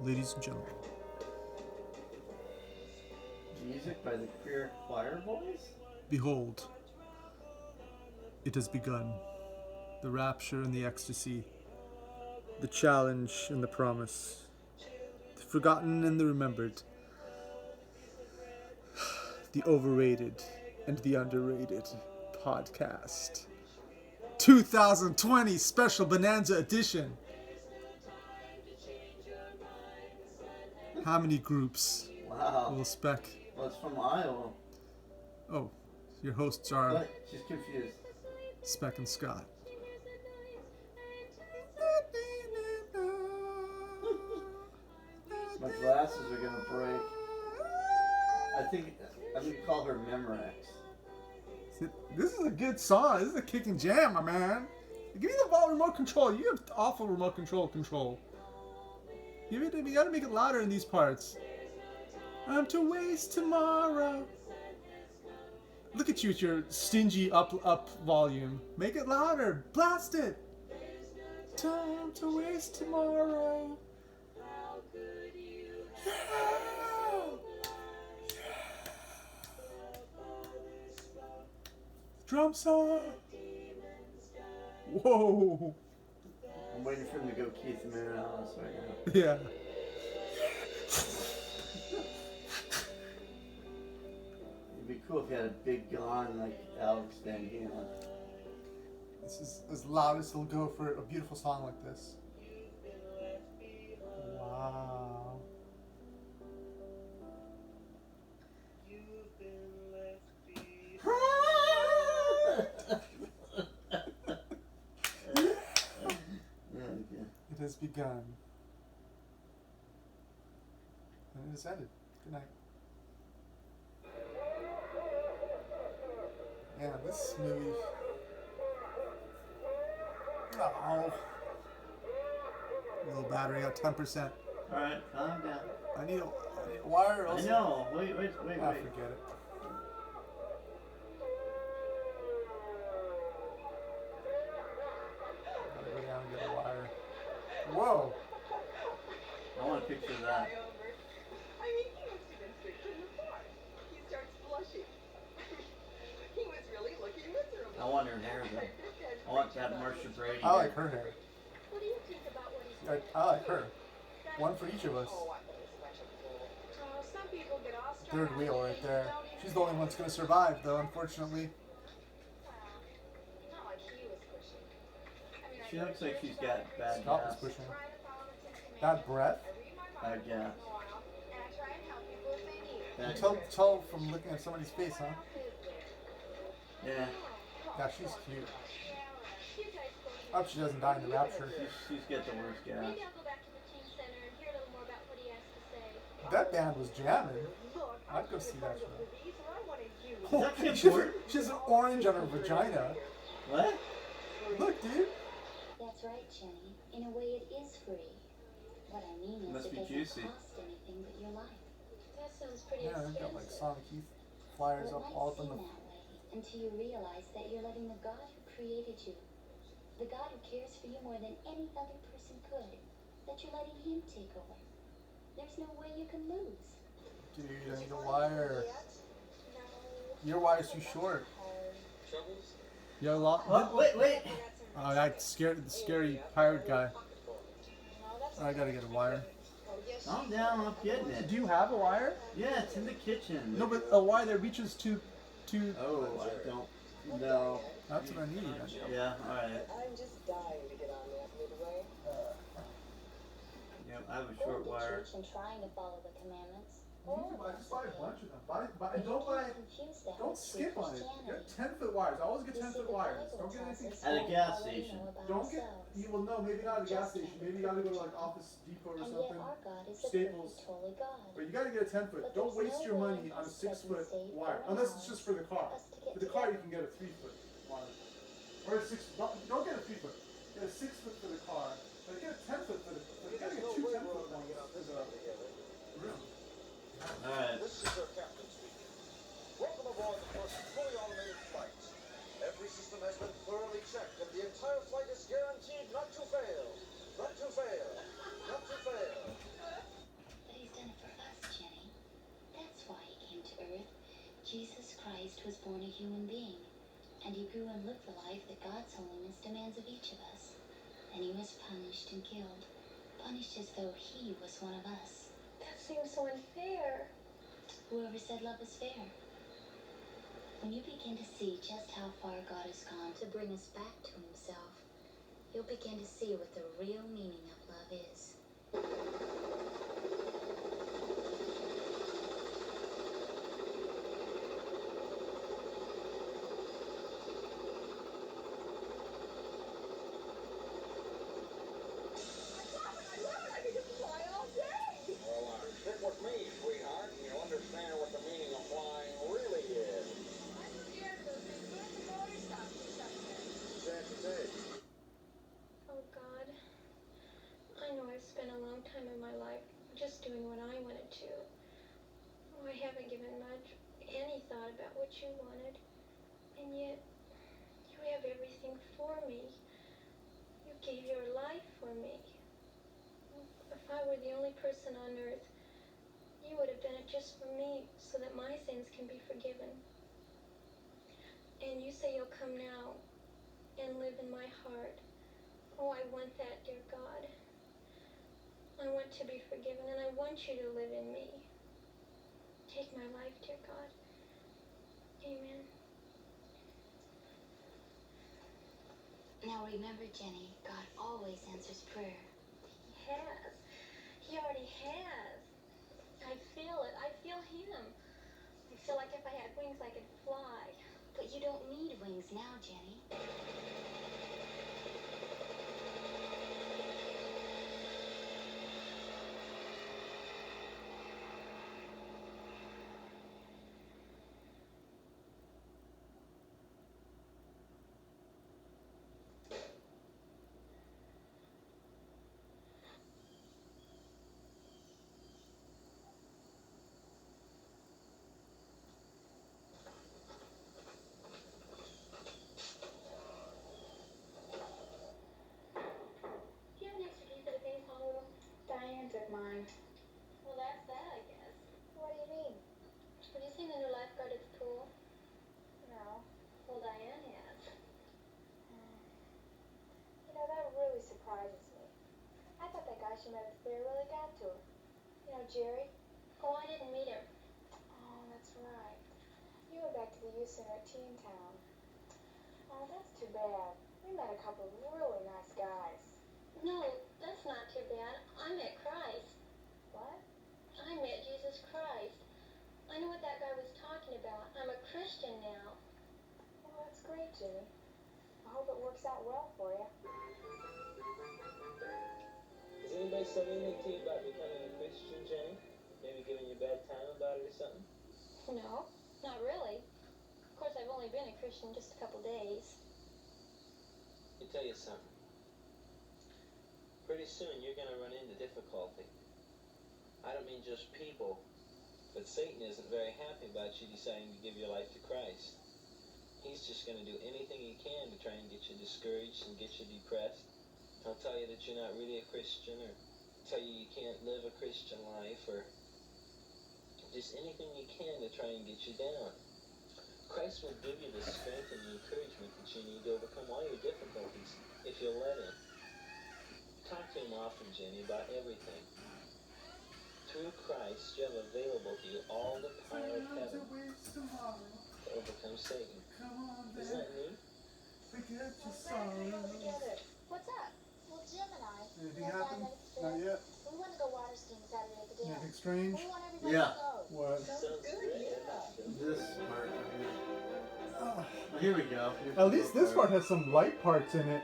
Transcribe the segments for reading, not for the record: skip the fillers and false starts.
ladies and gentlemen. Music by the Queer Choir Boys? Behold, it has begun. The rapture and the ecstasy. The challenge and the promise. The forgotten and the remembered. The overrated and the underrated podcast. 2020 special bonanza edition. How many groups Wow. will Speck? Well, it's from Iowa. Oh, your hosts are What? She's confused. Speck and Scott. My glasses are gonna break. I think I'm gonna call her Memorex. This is a good song. This is a kicking jam, my man. Give me the ball remote control. You have awful remote control. You gotta make it louder in these parts. I'm to waste tomorrow. Look at you with your stingy up volume. Make it louder. Blast it. Time to waste tomorrow. Yeah. Drum solo. Whoa. I'm waiting for him to go Keith Moon on us right now. Yeah. It'd be cool if he had a big gun like Alex Van Halen. This is as loud as it'll go for a beautiful song like this. Wow. It has begun. And it has ended. Good night. Yeah, this movie. Oh. Little battery at 10%. Alright, calm down. I need a wire. I know. Wait. Ah, forget it. Gotta go down and get a wire. Whoa. I want a picture of that. I mean, he must have been sick from the fart. He starts blushing. He was really looking miserable. I want her hair though. I want to have Marsha Brady. I like her hair. What do you think about what he said? I like her. One for each of us. Oh, I think it's a bunch of bull. Some people get all strung Third out wheel and right they there. don't even She's the only one that's gonna survive, though, unfortunately. Well, not like he was pushing. I mean, She looks like she's got bad Scott was gas. pushing. Bad breath? Bad gas. Bad Tell from looking at somebody's face, huh? Yeah. Yeah, she's cute. I hope she doesn't die in the rapture. She's got the worst gas. Maybe I'll go back to the teen center and hear a little more about what he has to say. That band was jamming. I'd go see that show. Is that Kim She Gordon? has an orange on her vagina. What? Look, dude. That's right, Jenny. In a way, it is free. What I mean is, Must it be doesn't juicy. cost anything but your life. That sounds pretty Yeah, they've got like expensive. Sonic Youth flyers Well, it up might all up in seem the. that way until you realize that you're letting the God who created you, the God who cares for you more than any other person could, that you're letting him take over. There's no way you can lose. Dude, I need a wire. Your wire's too short. You got a lot. Oh, wait. Oh, that scary pirate guy. I gotta get a wire. Calm down, I'm getting it. Do you have a wire? Yeah, it's in the kitchen. No, but a wire that reaches to. Oh, I don't know. That's what I need. Yeah, alright. I'm just dying to get on that midway. Yeah, I have a short wire. And trying to follow the commandments. Just buy a bunch of them. Don't skip on it. Get 10-foot wires. I always get 10-foot wires. Don't get anything. At a gas station. Don't get. You will know. Maybe not at a gas station. Maybe you gotta go to like Office Depot or And yet something. our God is a Staples. perfect, holy God. But you gotta get a 10-foot. Don't waste your money on a 6-foot wire, unless it's just for the car. For the car, you can get a 3-foot wire or a 6. Don't get a 3-foot. Get a 6-foot for the car. But get a 10-foot for the. You gotta get 2 10-foot ones for the room. Alright. This is your captain speaking. Welcome aboard the first fully automated flight. Every system has been thoroughly checked, and the entire flight is guaranteed not to fail. Not to fail. Not to fail. Christ was born a human being, and he grew and lived the life that God's holiness demands of each of us. And he was punished and killed, punished as though he was one of us. That seems so unfair. Whoever said love is fair? When you begin to see just how far God has gone to bring us back to himself, you'll begin to see what the real meaning of love is. Well, stick with me, sweetheart, and you'll understand what the meaning of flying really is. Oh God, I know I've spent a long time of my life just doing what I wanted to. Oh, I haven't given much any thought about what you wanted, and yet you have everything for me. You gave your life for me. If I were the only person on earth, you would have done it just for me so that my sins can be forgiven. And you say you'll come now and live in my heart. Oh, I want that, dear God. I want to be forgiven, and I want you to live in me. Take my life, dear God. Amen. Now remember, Jenny, God always answers prayer. He has. He already has. I feel it. I feel him. I feel like if I had wings, I could fly. But you don't need wings now, Jenny. Do you have an extra piece of the ping pong room? Diane took mine. Well, that's that, I guess. What do you mean? Have you seen the new lifeguard at the pool? No. Well, Diane has. You know, that really surprises me. I thought that guy she met at the fair really got to her. You know, Jerry? Oh, I didn't meet her. Oh, that's right. You went back to the youth center at Teen Town. Oh, that's too bad. We met a couple of really nice guys. No, that's not too bad. I met Christ. What? I met Jesus Christ. I know what that guy was talking about. I'm a Christian now. Well, that's great, Jenny. I hope it works out well for you. Has anybody said anything to you about becoming a Christian, Jenny? Maybe giving you a bad time about it or something? No, not really. Of course, I've only been a Christian just a couple days. Let me tell you something. Pretty soon you're going to run into difficulty. I don't mean just people, but Satan isn't very happy about you deciding to give your life to Christ. He's just going to do anything he can to try and get you discouraged and get you depressed. He'll tell you that you're not really a Christian, or tell you you can't live a Christian life, or just anything you can to try and get you down. Christ will give you the strength and the encouragement that you need to overcome all your difficulties if you'll let him. Talk to him often, Jenny, about everything. Through Christ, you have available to you all the power of heaven to overcome Satan. Isn't that neat? Forget your sorrows. What's up? Well, Jim and I, Anything happen? Not yet. we want to go water skiing Saturday at the dam. Anything strange? We want everybody Yeah. to go. What? Sounds great. This part. Ah. Here we go. At least this part has some light parts in it.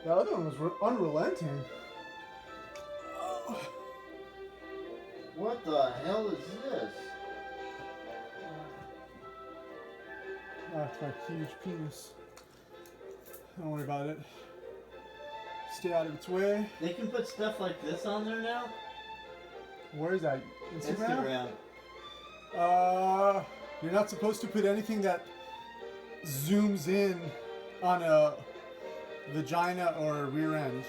The other one was unrelenting. What the hell is this? That's my huge penis. Don't worry about it. Stay out of its way. They can put stuff like this on there now? Where is that? Instagram? Instagram. You're not supposed to put anything that zooms in on a vagina or a rear end.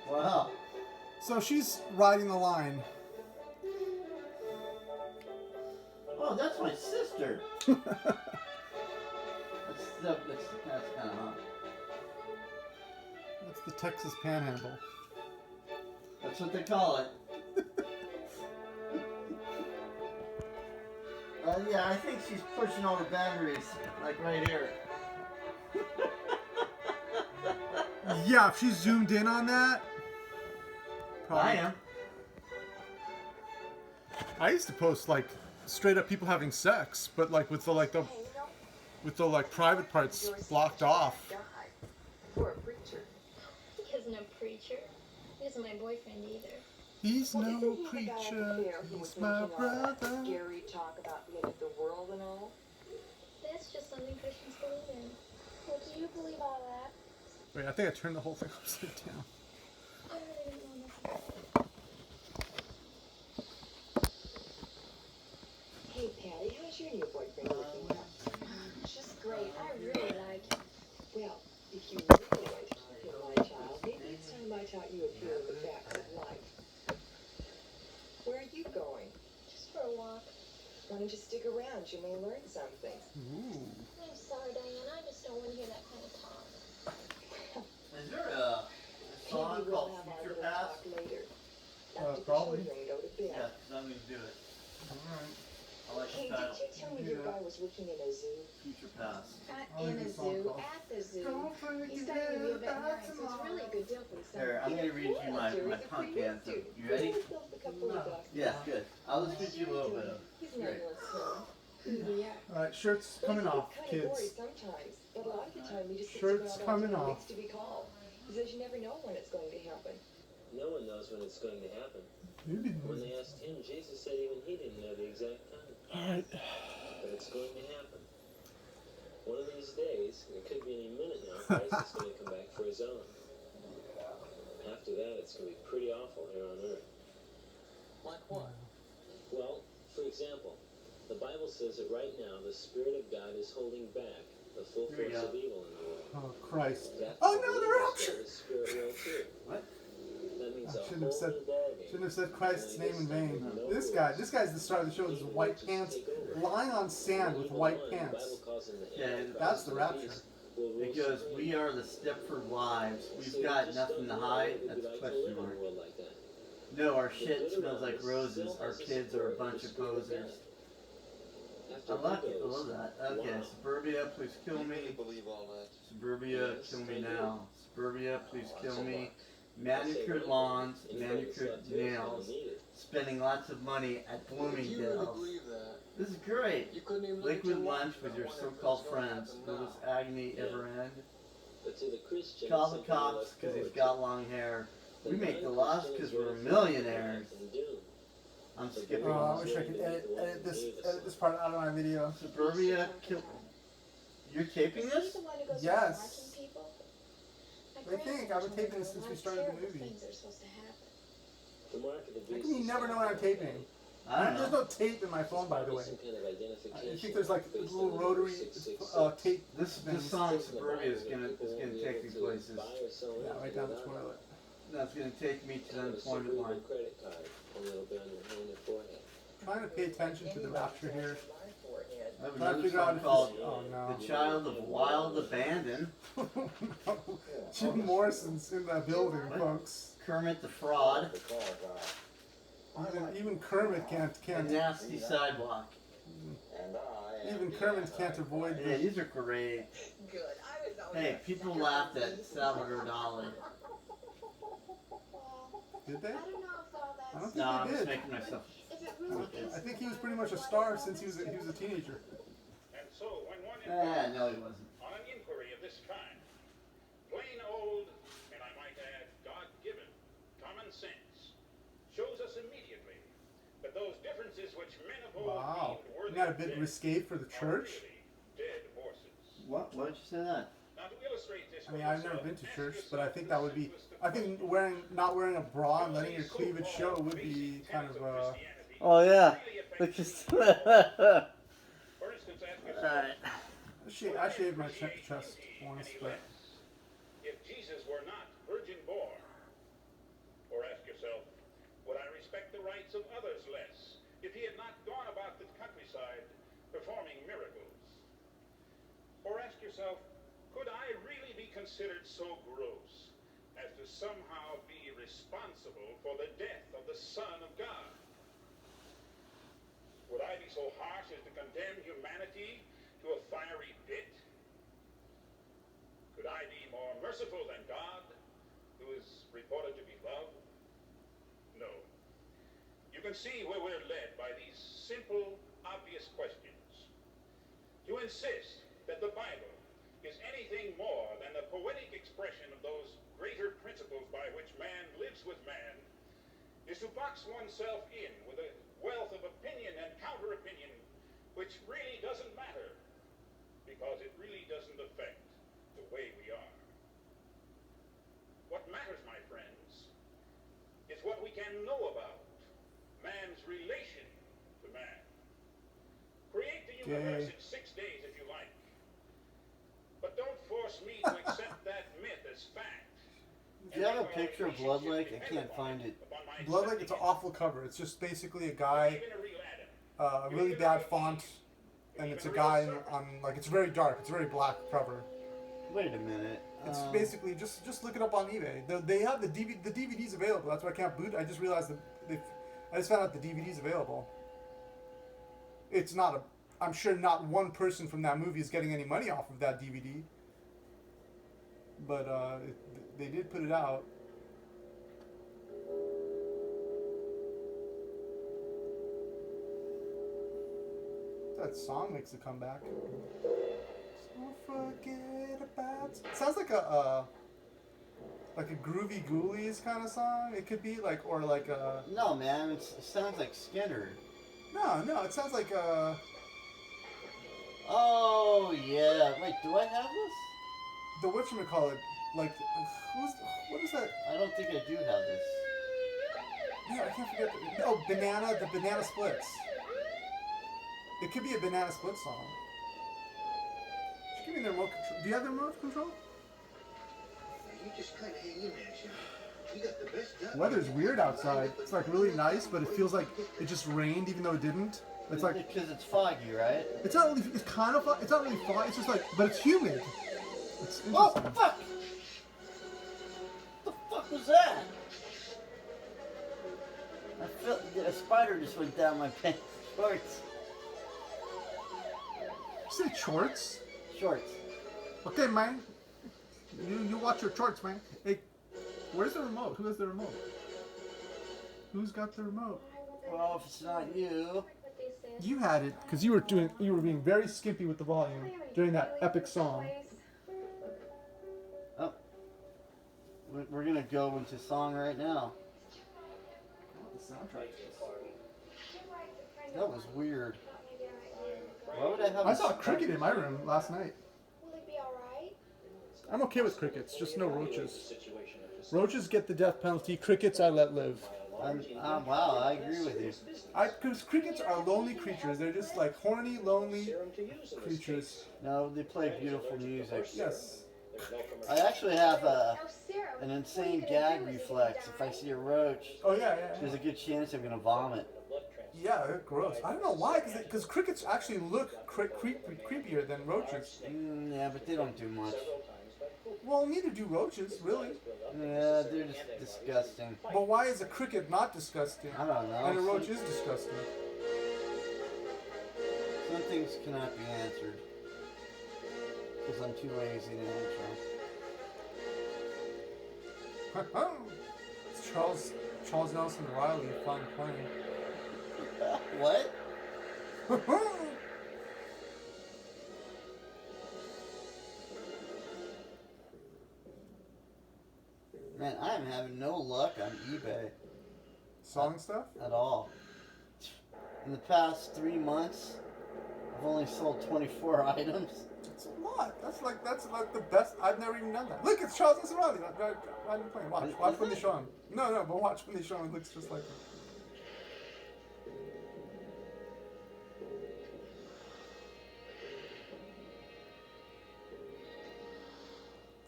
Wow. So she's riding the line. Oh, that's my sister. sister. That's kind of hot. That's the Texas Panhandle. That's what they call it. Yeah, I think she's pushing all the boundaries, like right here. Yeah, if she zoomed in on that. I am. I used to post like straight up people having sex, but like with the private parts blocked off. For a preacher. He isn't a preacher. He isn't my boyfriend either. He's Well, no isn't he the guy at the preacher. fair who was He's my making all that brother. scary talk about the end of the world and all? That's just something Christians believe in. Well, do you believe all that? Wait, I think I turned the whole thing upside down. I really don't know nothing about it. Hey, Patty, how's your new boyfriend looking out? Just great. I really like him. Well, if you really want to keep him my child, maybe it's time I taught you a few of the facts of life. Where are you going? Just for a walk. Why don't you stick around? You may learn something. Ooh. I'm sorry, Diane. I just don't want to hear that kind of talk. Is there a song Maybe we'll called have our Future little Past? talk later. After Probably. the children go to bed. Yeah, because I'm going to do it. Alright. I like Hey, the title. did you tell me your guy was working in a zoo? Future Past. Not I like in a this song zoo, called at the zoo. Don't He's forget studying to be a veterinarian, about so it's really a good deal for the summer. Here, I'm going to read you my punk anthem. You ready? Yeah, good. I'll just read you a little bit of it. He's an endless swimmer. Yeah. Alright, shirts coming off, kids. Sometimes, but a lot of the time he just sits Shirts around coming until it off. needs to be called. He says you never know when it's going to happen. No one knows when it's going to happen. Maybe. When they asked him, Jesus said even he didn't know the exact time. Alright. But it's going to happen. One of these days, it could be any minute now, Christ is going to come back for his own. After that, it's going to be pretty awful here on earth. Like what? Well, for example, the Bible says that right now the Spirit of God is holding back the full There you force go. of evil in the world. Oh, Christ. That Oh, no, the believer's rapture! got his spirit will too. What? That means I a shouldn't have whole said- new ballgame. Shouldn't have said Christ's name in vain. No This rules. guy's the star of the show with his white pants, lying on sand with white pants. Yeah, that's the rapture. Because we are the Stepford wives. We've got nothing to hide. That's a question mark. No, our shit smells like roses. Our kids are a bunch of posers. I like it. I love that. Okay, Suburbia, please kill me. Believe all that. Suburbia, kill me now. Suburbia, please kill me. Manicured lawns, manicured nails. Spending lots of money at If you really Bloomingdale's. believe that, This is great. you couldn't even look at Liquid your watch lunch with your without wondering if so-called it's gonna friends. happen Will now. this agony ever end? But to the Christian, Call it's the something cops less because he's forward got to. long hair. The We make the non-Christian laws is because ready we're for millionaires. life and doom. I'm But skipping. the I wish I could edit this part out of my video. Suburbia, kill. You're taping Is he this? the one who goes Yes. around watching people? My They think grandmother I've been told me taping there since were we a lot started the of terrible movie. things that are supposed to happen. The mark of the How beast can you is never know when I'm found taping? I don't There's know. no tape in my phone, by the way. Some kind of I identification think there's like a based little on the rotary 666. tape. This things. song Suburbia is gonna take me places. Yeah, right down the toilet. That's gonna take me to the unemployment line. Credit card, a little bit on your hand and forehead. Trying to pay attention to the rapture here. I have Trying to another figure out song if called this, oh no. The Child of Wild Abandon. Jim Morrison's in that building, What? folks. Kermit the Fraud. Even Kermit can't A Nasty Sidewalk. And I am even the Kermit can't avoid Yeah, the these are great. Good. I was always Hey, people laughed at Salvador Dali. Did they? I don't know if all I don't that's... think No, I'm they just did. making myself. If it really is... I think he was pretty much a star since he was a teenager. And so, when one No, he wasn't. on an inquiry of this kind, plain old, and I might add, God-given, common sense, shows us immediately that those differences which men of old Wow. deemed worthy Isn't that a of bit death risque for the are church? really dead horses. What? Why did you say that? Now, to illustrate this I mean, for I've never yourself, been to ask church, yourself but I think the that would be. simplest I think question. not wearing a bra and letting your cleavage show would be kind of Oh, yeah. Really Because. affect you. For instance, ask yourself, Alright. I shaved my chest once, but if Jesus were not virgin born? Or ask yourself, would I respect the rights of others less if he had not gone about the countryside performing miracles. Or ask yourself, could I really be considered so gross as to somehow be responsible for the death of the Son of God? Would I be so harsh as to condemn humanity to a fiery pit? Could I be more merciful than God, who is reported to be love? No. You can see where we're led by these simple, obvious questions. To insist that the Bible is anything more than the poetic expression of those greater principles by which man lives with man is to box oneself in with a wealth of opinion and counter-opinion which really doesn't matter, because it really doesn't affect the way we are. What matters, my friends, is what we can know about man's relation to man. Create the universe in 6 days if you like, but don't force me to accept that myth as fact. Do you have a picture of Blood Lake? I can't find it. Blood Lake, it's an awful cover. It's just basically a guy, a really bad font, and it's a guy on like, it's very dark. It's a very black cover. Wait a minute. It's basically just look it up on eBay. They have the DVDs available. That's why I can't boot. I just realized that I just found out the DVD's available. It's not a. I'm sure not one person from that movie is getting any money off of that DVD. But they did put it out. That song makes a comeback. Don't forget about. It sounds like a groovy ghoulies kind of song. It could be like, or like a. No, man, it sounds like Skinner. No, it sounds like a. Oh yeah. Wait, do I have this? The whatchamacallit, like, what is that? I don't think I do have this. Yeah, I can't forget. The Banana Splits. It could be a Banana Split song. Just give me the remote control. Do you have the remote control? You just kind of hang in there, Jim. You got the best. Weather's weird outside. It's like really nice, but it feels like it just rained even though it didn't. It's like because it's foggy, right? It's not really. It's kind of. It's not really foggy. It's just like, but it's humid. It's Oh interesting. fuck! What the fuck was that? I felt a spider just went down my pants. Shorts. You say shorts? Shorts. Okay, man. You watch your shorts, man. Hey, where's the remote? Who has the remote? Who's got the remote? Well, if it's not you. You had it because you were being very skimpy with the volume during that epic song. Oh, we're gonna go into song right now. The soundtrack. That was weird. Why would I have? I saw a cricket in my room last night. Will it be alright? I'm okay with crickets, just no roaches. Roaches get the death penalty. Crickets I let live. Wow, I agree with you. Because crickets are lonely creatures. They're just like horny, lonely creatures. No, they play beautiful music. Yes. I actually have an insane gag reflex. If I see a roach, Oh yeah. there's a good chance I'm gonna vomit. Yeah, they're gross. I don't know why, because crickets actually look creepier than roaches. Yeah, but they don't do much. Well, neither do roaches, really. Yeah, they're just disgusting. But why is a cricket not disgusting? I don't know. And a roach is disgusting. Some things cannot be answered. Because I'm too lazy to answer. It's Charles Nelson Riley, fun playing. What? Man, I am having no luck on eBay. Song stuff? At all. In the past 3 months, I've only sold 24 items. It's a lot. That's like the best. I've never even done that. Look, it's Charles Nelson Riley. I'm playing. Watch when they show him. No, but watch when they show him. It looks just like him.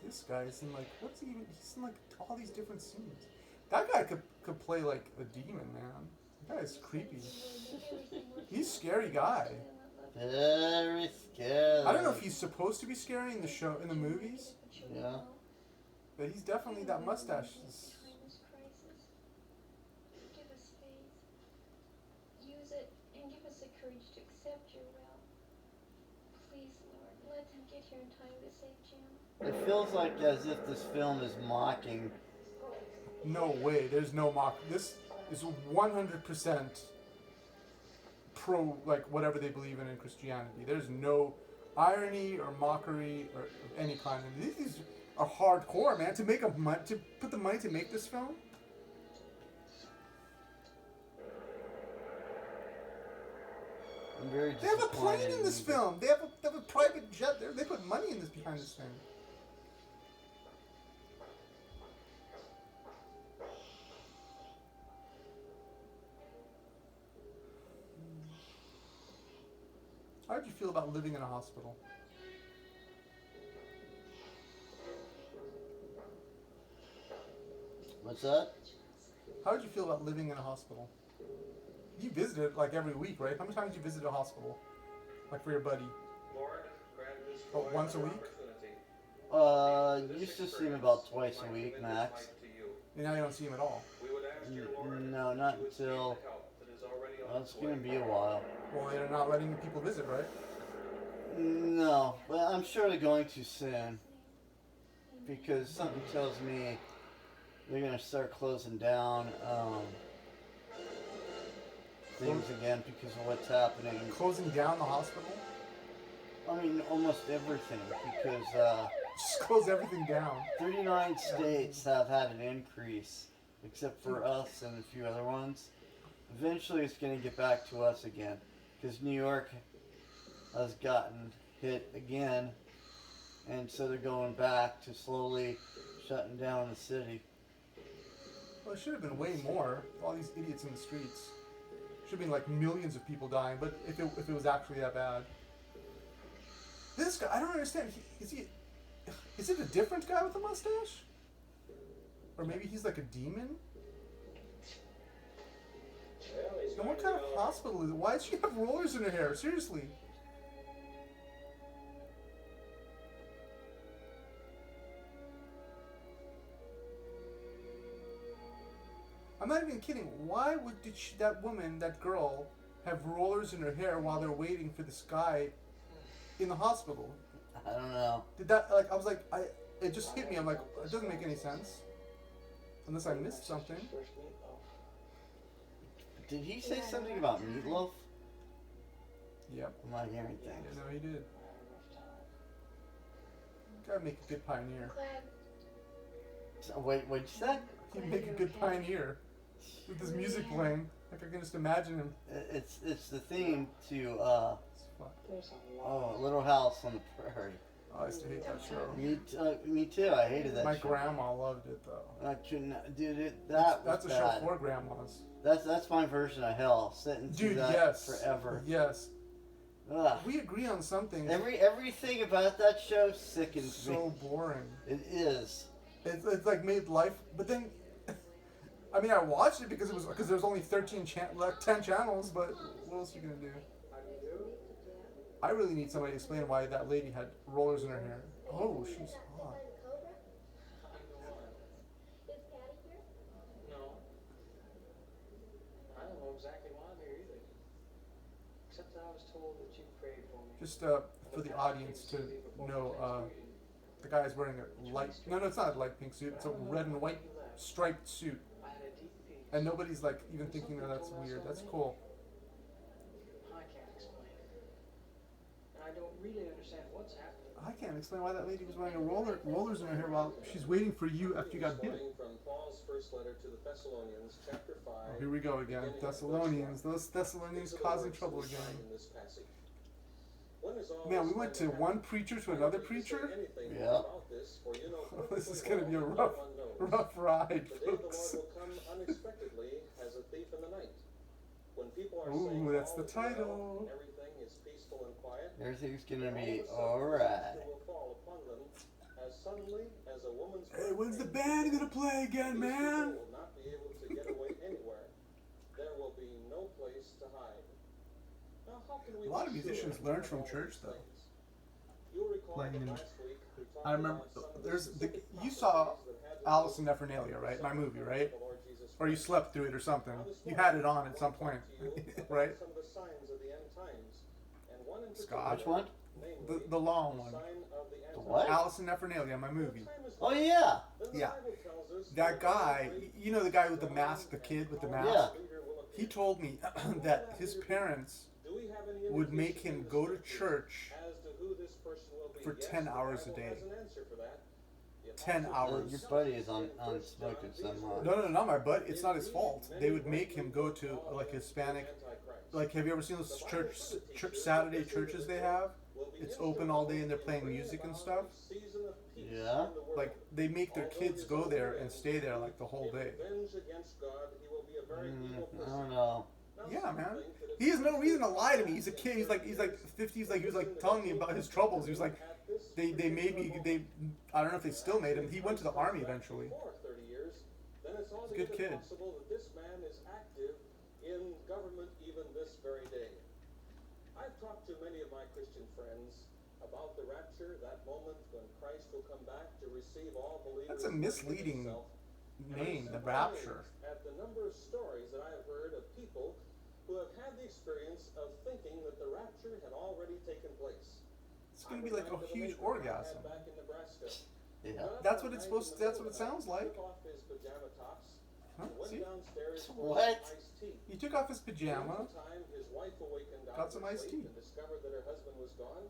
This guy's in like, what's he even? He's in like all these different scenes. That guy could play like a demon, man. That guy's creepy. He's a scary guy. Very scary. I don't know if he's supposed to be scary in the show, in the movies, Yeah. but he's definitely that mustache. Is, Give us faith. Use it and give us the courage to accept your will. Please, Lord, let them get here in time to save Jim. It feels like as if this film is mocking. no way. There's no mock. This is 100% pro, like whatever they believe in Christianity. There's no irony or mockery or of any kind. And these are hardcore, man. To make to put the money to make this film. I'm very They have a disappointed plane in this you. film. They have a private jet. They put money in this behind this thing. How did you feel about living in a hospital? What's that? How did you feel about living in a hospital? You visited like every week, right? How many times did you visit a hospital? Like for your buddy? Oh, once a week? Used to see him about twice a week, max. And now you don't see him at all. No, not until. Well, it's gonna be a while. Well, they're not letting people visit, right? No, but I'm sure they're going to soon. Because something tells me they're gonna start closing down things again because of what's happening. Closing down the hospital? I mean, almost everything because Just close everything down. 39 states have had an increase, except for us and a few other ones. Eventually, it's going to get back to us again, because New York has gotten hit again, and so they're going back to slowly shutting down the city. Well, it should have been way more. All these idiots in the streets. Should have been like millions of people dying, but if it was actually that bad. This guy, I don't understand. Is it a different guy with a mustache? Or maybe he's like a demon? And what kind of hospital is it? Why does she have rollers in her hair? Seriously. I'm not even kidding. Why did that woman, that girl, have rollers in her hair while they're waiting for this guy in the hospital? I don't know. Did that, it just hit me. I'm like, it doesn't make any sense. Unless I missed something. Did he say something about meatloaf? Yep. I'm not hearing things. No, he did. Gotta make a good pioneer. So, wait, what'd you say? He'd make a good pioneer. With his music playing. Like, I can just imagine him. It's the theme to, It's fun. Little House on the Prairie. Oh, I used to hate that show. Me too. I hated that My show. grandma loved it, though. I couldn't, dude. That's a bad. show for grandmas. That's my version of hell. Sitting through Dude, that yes. forever. Yes. Ugh. We agree on some things. Everything about that show sickens So me. boring. It is. It's like made life, but then, I mean, I watched it because there's only 10 channels, but what else are you gonna do? I really need somebody to explain why that lady had rollers in her hair. Oh, she's hot. No. I don't know exactly why I'm here either. Except that I was told that you prayed for me. Just for the audience to know, the guy's wearing a light. No, it's not a light pink suit. It's a red and white striped suit, I had a deep peace. and nobody's like even thinking that that's weird. That's cool. I can't explain it. And I don't really understand what's happening. I can't explain why that lady was wearing rollers in her hair while she's waiting for you after you got hit. From Paul's first letter to the Thessalonians, chapter 5. Oh, here we go again. Thessalonians. Those Thessalonians causing trouble again. In this passage. When is all Man, we this went to going to one happen? preacher to I another don't need to say preacher. anything Yeah. more about this, for you know This is perfectly gonna be a well rough, what everyone knows. rough ride, The day of the Lord folks. will come unexpectedly as a thief in the night. When people are Ooh, saying that's all the is well, title. everything is peaceful and quiet, Everything's gonna all be of a sudden, alright. it will fall upon them as suddenly as a woman's Hey, when's the birthday. band gonna play again, These man? people will not be able to get away anywhere. There will be no place to hide. Now, how can we lot of musicians learn from church, though. You'll recall Playing that in- last week we talked I remember about some of the there's the specific you saw properties that had to Alice do in Nefernalia, right? My movie, right? with the Lord Jesus Or you Christ. slept through it or something. Now, this You morning, had it on I at want some to talk point, to you about right? some of the signs of the end times, and one in Scott. Which one? namely, The long the one. sign of the The Antichrist. what? Alice in Nefernalia, my movie. Time is Oh now. yeah. Then the Yeah. Bible tells us That guy, you know the guy with the mask, the kid with the mask? Yeah. He told me that his parents Do we have any would make indication in him the go to scriptures church as to who this person will be? for Yes, 10 the hours a Bible day. has an answer for that. The 10 Apostle hours. Your John buddy is on in 1 smoking John some. these No, not my butt. It's not his fault. They would make him go to like Hispanic. Like, have you ever seen those church Saturday churches they have? It's open all day and they're playing music and stuff. Yeah. Like, they make their kids go there and stay there like the whole day. I don't know. Yeah, man. He has no reason to lie to me. He's a kid. He's like 50. He's like, he was like telling me about his troubles. He was like, they I don't know if they still made him. He went to the army eventually. He's a good kid. Possible that this man is active in government even this very day. I've talked to many of my Christian friends about the rapture, that moment when Christ will come back to receive all believers. That's a misleading himself. name, the And I'm rapture. amazed at the number of stories that I have heard of people who have had the experience of thinking that the rapture had already taken place. It's gonna be like a huge orgasm. Back in Nebraska. Yeah. That's what it's supposed to. That's what it sounds like. Took off his pajama tops, Huh? went See? downstairs for What? iced tea. He took off his pajama. Time, his wife awakened out Got of some her iced sleep tea. and discovered that her husband was gone.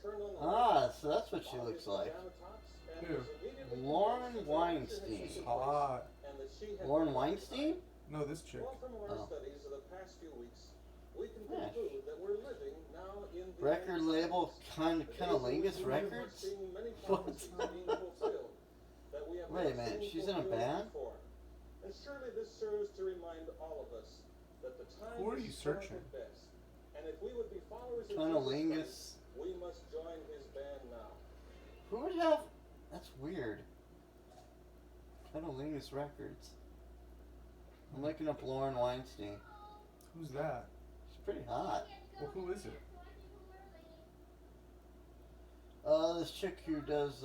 Turned on the Ah, so that's what she light, looks off like. his pajama tops, and Who? was immediately Lauren convinced that the rapture had Weinstein. taken place Hot. and that she had Lauren been Weinstein? No, this chick. Well, from our Oh. studies of the past few weeks, we can Yeah. conclude that we're living now in the Record end label times. kind The of days in which Lingus we are Records? seeing many What? prophecies being fulfilled that we have Wait a not minute, seen she's in a fulfilled band? before. And surely this serves to remind all of us that the time Who are is you short searching? at best. And if we would be followers of Kind of Jesus Lingus. Christ, we must join his band now. Who would have? That's weird. Kind of Lingus Records. I'm looking up Lauren Weinstein. Who's that? She's pretty hot. Well, who is it? This chick who does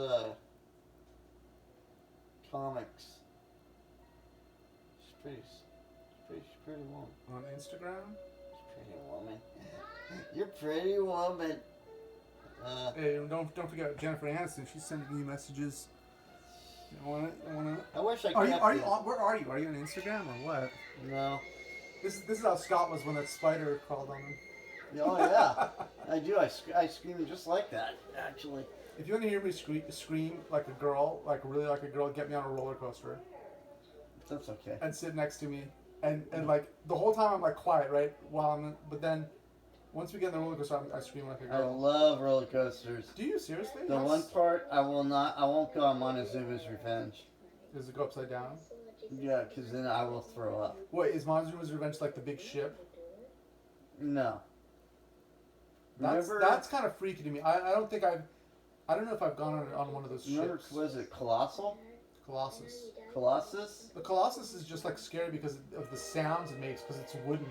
comics. She's pretty woman. On Instagram? Pretty woman. You're pretty woman. Hey, don't forget Jennifer Aniston. She's sending me messages. You wanna? I wish I Are you? kept Are you it. on? Where are you? Are you on Instagram or what? No. This is how Scott was when that spider crawled on him. Oh yeah. I do. I scream just like that. Actually. If you want to hear me scream like a girl, like really like a girl, get me on a roller coaster That's okay. and sit next to me, and like the whole time I'm like quiet, right? But then once we get in the roller coaster, I scream like a I girl. love roller coasters. Do you seriously? The Yes. one part I won't go on Montezuma's Revenge. Does it go upside down? Yeah, because then I will throw up. Wait, is Montezuma's Revenge like the big ship? No. That's kind of freaky to me. I don't know if I've gone on one of those Remember, ships. was it Colossal? Colossus. Colossus? The Colossus is just like scary because of the sounds it makes because it's wooden.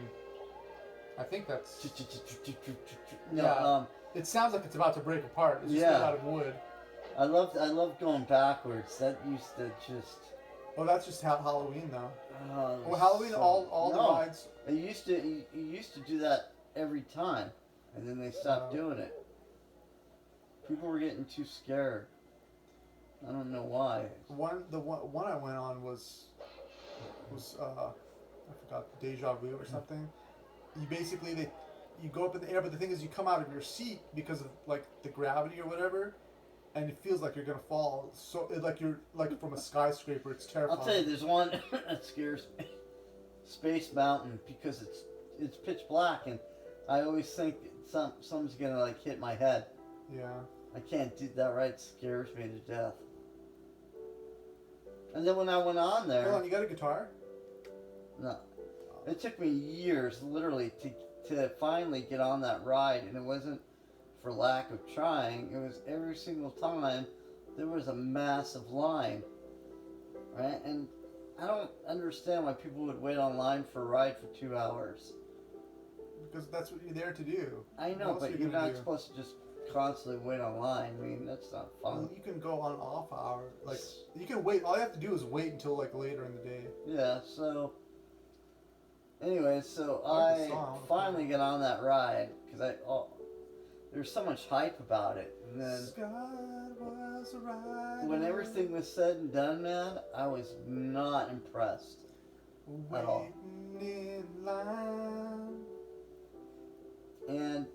I think that's. No, Yeah. It sounds like it's about to break apart. It's just Yeah. made out of wood. I love going backwards. That used to just. Oh, that's just Halloween though. Oh, Well, Halloween, all the no. rides. It used to. You used to do that every time, and then they stopped doing it. People were getting too scared. I don't know why. The one I went on was I forgot, Deja Vu or something. You basically you go up in the air, but the thing is you come out of your seat because of like the gravity or whatever, and it feels like you're gonna fall. So like you're like from a skyscraper. It's terrifying. I'll tell you, there's one that scares me. Space Mountain, because it's pitch black, and I always think something's gonna like hit my head. Yeah. I can't do that. Right, it scares me to death. And then when I went on there, Hold on, you got a guitar? no, it took me years, literally, to finally get on that ride, and it wasn't for lack of trying. It was every single time there was a massive line, right? And I don't understand why people would wait online for a ride for 2 hours. because that's what you're there to do. I know, What else but are you you're gonna not do? supposed to just constantly wait online. I mean, that's not fun. You can go on off hour. Like you can wait. All you have to do is wait until like later in the day. Yeah. So. Anyway, so I like the I song. finally get on that ride because there's so much hype about it, and then God was a rider. when everything was said and done, man, I was not impressed at all. Waiting in line. And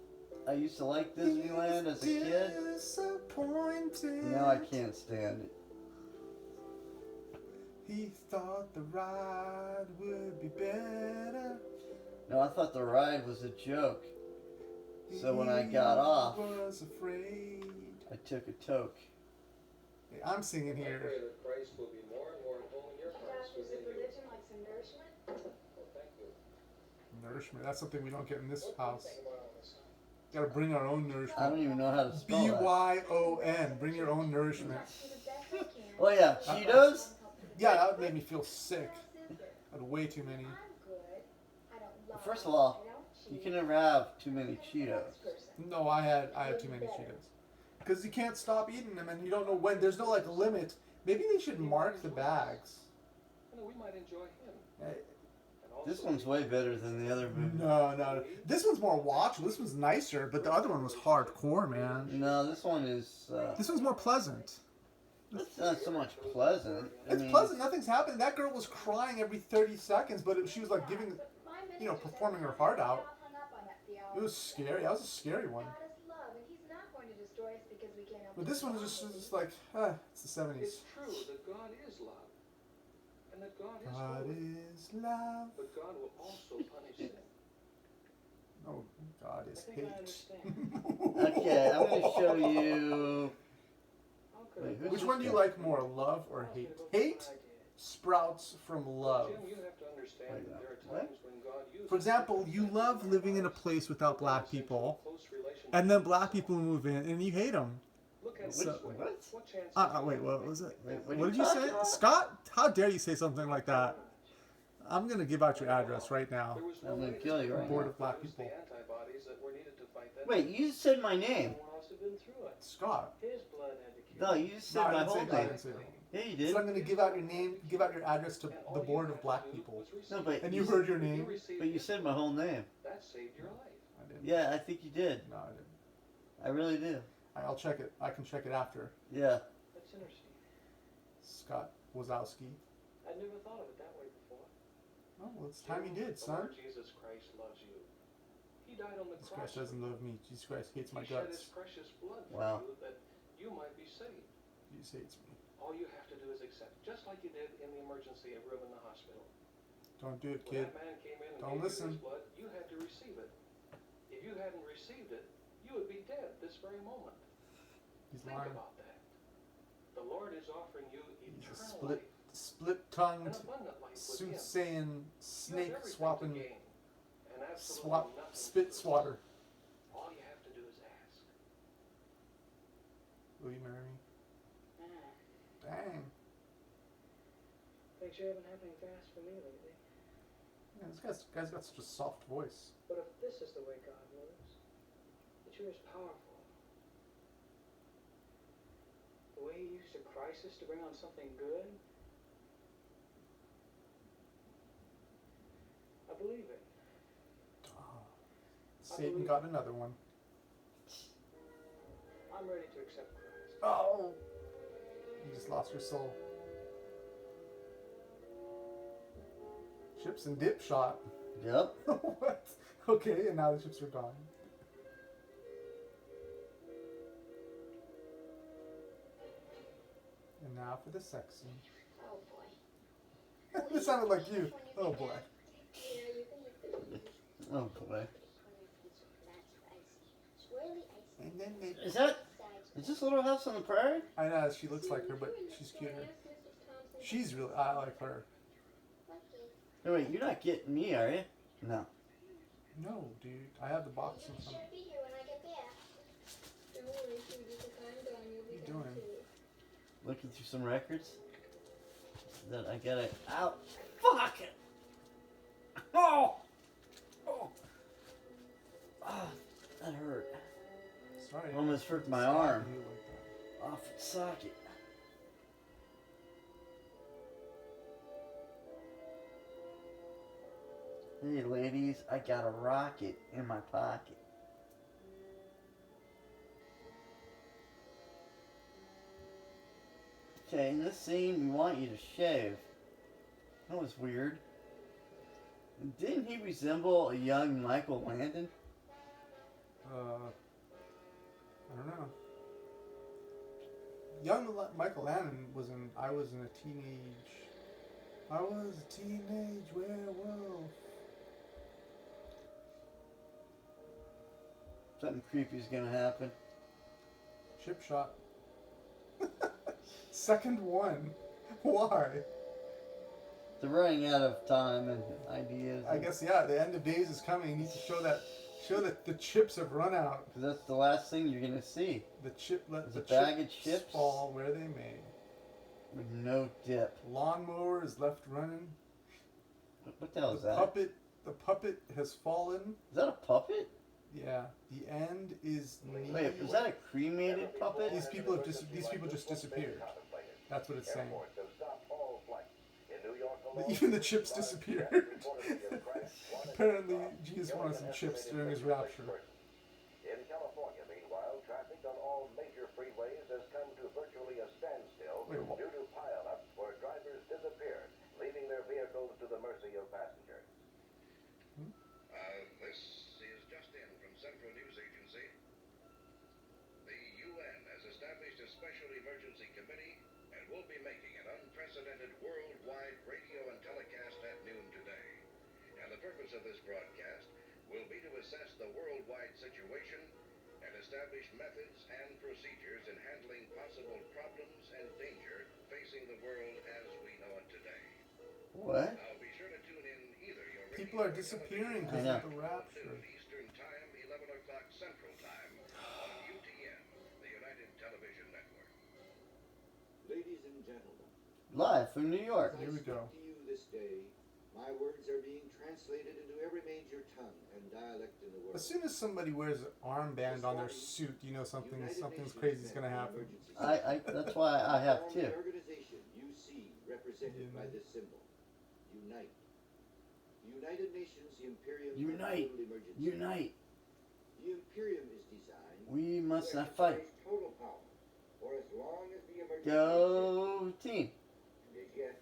I used to like Disneyland as a kid. Disappointed. Now I can't stand it. He thought the ride would be better. No, I thought the ride was a joke. So when I got off, was afraid. I took a toke. Hey, I'm singing I here. pray that Christ will be more and more at home in your hearts Doc, is within it you. religion like some nourishment? Well, thank you. Nourishment. That's something we don't get in this What do you house. think about all this? Gotta bring our own I nourishment. don't even know how to spell that. BYON. Bring your own nourishment. Oh yeah, Cheetos? Yeah, that would make me feel sick. I had way too many. First of all, you can never have too many Cheetos. No, I had too many Cheetos. Because you can't stop eating them and you don't know when. There's no like limit. Maybe they should mark the bags. You know, we might enjoy him. Hey, And also This one's way better than the other movie. no. This one's more watchable. This one's nicer, but the other one was hardcore, man. No, this one is. This one's more pleasant. It's not so much pleasant. It's pleasant. Nothing's happening. That girl was crying every 30 seconds, but she was like giving, performing her heart out. It was scary. That was a scary one. But this one is just like, it's the 70s. it's true that God is love. And that God is God holy. is love. But God will also punish sin. No, God is I think I hate. understand. Okay, I'm going to show you. How could Wait, I who's Which this one do you guy? like more, love or hate? Hate sprouts from love. Jim, you have to understand Wait, that there are what? times when God uses For example, you love living in a place without black people, close relationship. and then black people move in, and you hate them. Look at it So- this way. what? What chance Wait, what was it? Wait, What what are did you you say? talking about? Scott, how dare you say something like that? I'm going to give out your address right now. There was I'm no gonna way kill you right Board now. of black produce people. the antibodies that were needed to fight that. Wait, you said my name. Someone else had been through it. Scott. His blood had to kill. No, you just No, said I my didn't say whole that. I name. didn't say that. Yeah, you So did. I'm going to give out your name, give out your address to the board of black people. No, but And you heard your name? But you said my whole name. That saved your life. I didn't. Yeah, I think you did. No, I didn't. I really do. I'll check it. I can check it after. Yeah. That's interesting. Scott Wazowski. I'd never thought of it that way before. Oh, well, it's time he did, The son. Lord Jesus Christ loves you. He died on the Jesus cross. Christ doesn't love me. Jesus Christ hates my He shed his guts. precious blood Wow. for you that you might be saved. Jesus hates me. All you have to do is accept, just like you did in the emergency room in the hospital. Don't do it, When kid. that man came in and Don't gave listen. you his blood, you had to receive it. If you hadn't received it, you would be dead this very moment. He's Think lying. about that. The Lord is offering you He's a eternal life, an split-tongued, abundant life with Him. soothsaying, You have snake everything to swapping, gain, and absolutely swap, nothing to spit lose. swatter. All you have to do is ask. Will you marry me? Ah, Dang. things sure haven't happening fast for me lately. Yeah, this guy's got such a soft voice. But if this is the way God moves, it sure is powerful. The way He used a crisis to bring on something good. I believe it. Satan got another one. I'm ready to accept Christ. Oh! You just lost your soul. Chips and dip shot. Yep. What? Okay, and now the chips are gone. And now for the sex scene. Oh boy. This sounded like you. Oh boy. Yeah, you can lick the peas. Oh boy. Swirly icy. And then they. Is this Little House on the Prairie? I know she looks like her, but she's cuter. She's really. I like her. No, wait, you're not getting me, are you? No. No, dude. I have the box in You front. should be here when I get back. Don't worry, Susie, because I'm gone. You'll be What are you gone doing? too. Looking through some records. Then I got it out. Fuck it! Oh! Oh! almost hurt my arm. Off its socket. Hey ladies, I got a rocket in my pocket. Okay, in this scene, we want you to shave. That was weird. Didn't he resemble a young Michael Landon? I don't know. Young Michael Landon was in. I was a teenage werewolf. Something creepy's gonna happen. Chip shot. Second one. Why? They're running out of time and ideas. I guess the end of days is coming. You need to show that the chips have run out. Because that's the last thing you're gonna see. The chip let the bag of chips fall where they may. With no dip. Lawnmower is left running. What the hell is that? The puppet has fallen. Is that a puppet? Yeah. The end is near. Wait, was that a cremated puppet? These people just disappeared. That's what it's saying. Even the chips disappeared. Apparently, Jesus wanted some chips during his rapture. In California, meanwhile, traffic on all major freeways has come to virtually a standstill due to pileups where drivers disappeared, leaving their vehicles to the mercy of passengers. This is just in from Central News Agency. The UN has established a special emergency committee and will be making an unprecedented worldwide radio and telecast at noon today. And the purpose of this broadcast will be to assess the worldwide situation and establish methods and procedures in handling possible problems and danger facing the world as we know it today. What? Now be sure to tune in either your People are disappearing because of the rapture. Eastern Time, 11 o'clock Central Time on UTN, the United Television Network. Ladies and gentlemen, Live from New York. Here we go. to you this day, my words are being translated into every major tongue and dialect in the world. As soon as somebody wears an armband on their suit, you know something's crazy is gonna happen. That's why I have two. The organization you see represented by this symbol, Unite. The United Nations Imperium Unite. Emergency. Unite. The Imperium is designed We must to not fight. exercise total power for as long as the emergency Go team. exists. And as yet,